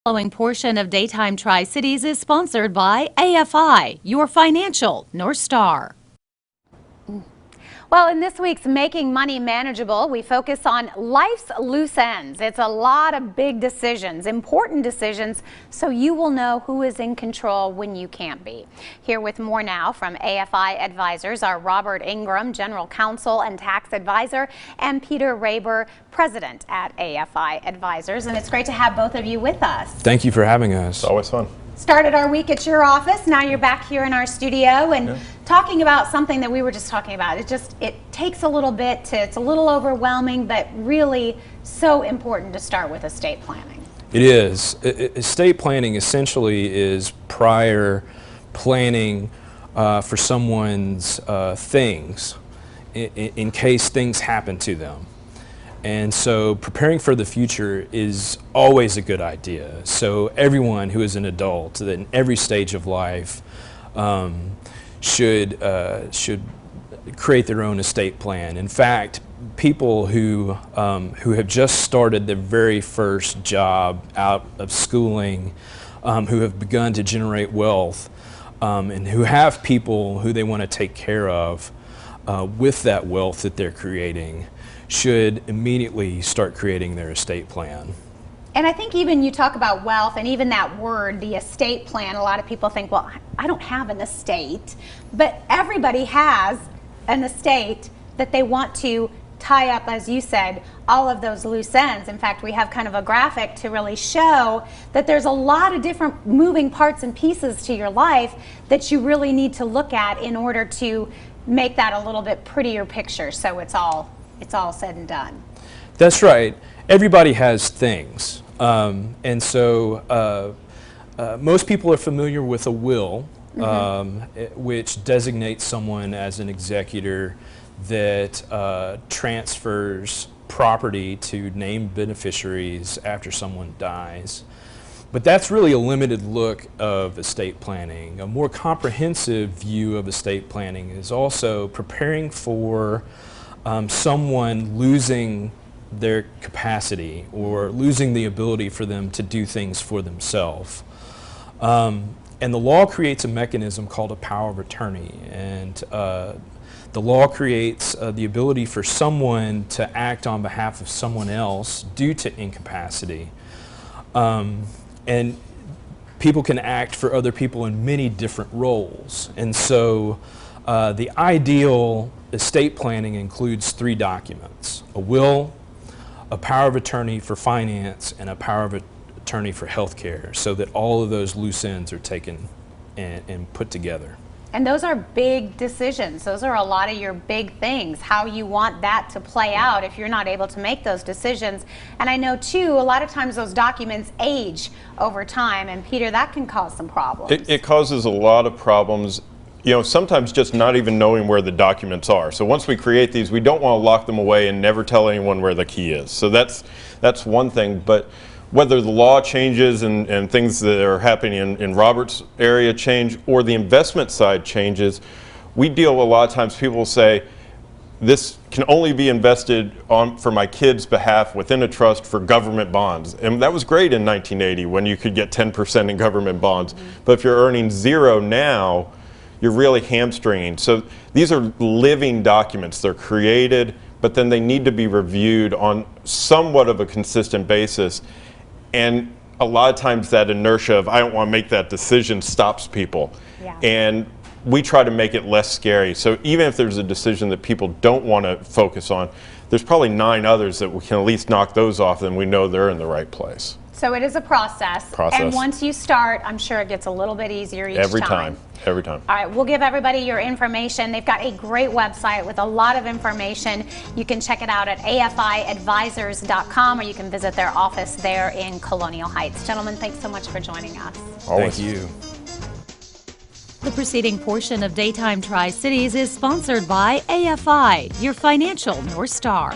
Following portion of Daytime Tri-Cities is sponsored by AFI, your financial North Star. Well, in this week's Making Money Manageable, we focus on life's loose ends. It's a lot of big decisions, important decisions, so you will know who is in control when you can't be. Here with more now from AFI Advisors are Robert Ingram, General Counsel and Tax Advisor, and Peter Raber, President at AFI Advisors. And it's great to have both of you with us. Thank you for having us. It's always fun. Started our week at your office, now you're back here in our studio and talking about something that we were just talking about. It takes a little bit it's a little overwhelming, but really so important to start with estate planning. It is. Estate planning essentially is prior planning for someone's things in case things happen to them. And so preparing for the future is always a good idea. So everyone who is an adult in every stage of life should create their own estate plan. In fact, people who have just started their very first job out of schooling, who have begun to generate wealth, and who have people who they want to take care of with that wealth that they're creating, should immediately start creating their estate plan. And I think even you talk about wealth and even that word, the estate plan, a lot of people think, well, I don't have an estate, but everybody has an estate that they want to tie up, as you said, all of those loose ends. In fact, we have kind of a graphic to really show that there's a lot of different moving parts and pieces to your life that you really need to look at in order to make that a little bit prettier picture, so it's all said and done. That's right. Everybody has things. And so most people are familiar with a will, which designates someone as an executor that transfers property to named beneficiaries after someone dies. But that's really a limited look of estate planning. A more comprehensive view of estate planning is also preparing for someone losing their capacity or losing the ability for them to do things for themselves. And the law creates a mechanism called a power of attorney. And the law creates the ability for someone to act on behalf of someone else due to incapacity. And people can act for other people in many different roles. And so the ideal estate planning includes 3 documents: a will, a power of attorney for finance, and a power of attorney for health care, so that all of those loose ends are taken and put together. And those are big decisions. Those are a lot of your big things, how you want that to play out if you're not able to make those decisions. And I know too, a lot of times those documents age over time, and Peter, that can cause some problems. It causes a lot of problems. You know, sometimes just not even knowing where the documents are. So once we create these, we don't want to lock them away and never tell anyone where the key is. So that's one thing. But whether the law changes and things that are happening in Robert's area change, or the investment side changes, we deal a lot of times, people will say, this can only be invested on for my kids' behalf within a trust for government bonds. And that was great in 1980 when you could get 10% in government bonds. But if you're earning 0 now, you're really hamstringing. So these are living documents. They're created, but then they need to be reviewed on somewhat of a consistent basis. And a lot of times that inertia of, I don't want to make that decision, stops people. Yeah. And we try to make it less scary. So even if there's a decision that people don't want to focus on, there's probably 9 others that we can at least knock those off, and we know they're in the right place. So it is a process. And once you start, I'm sure it gets a little bit easier each time. Every time. All right, we'll give everybody your information. They've got a great website with a lot of information. You can check it out at afiadvisors.com, or you can visit their office there in Colonial Heights. Gentlemen, thanks so much for joining us. Always. Thank you. The preceding portion of Daytime Tri-Cities is sponsored by AFI, your financial North Star.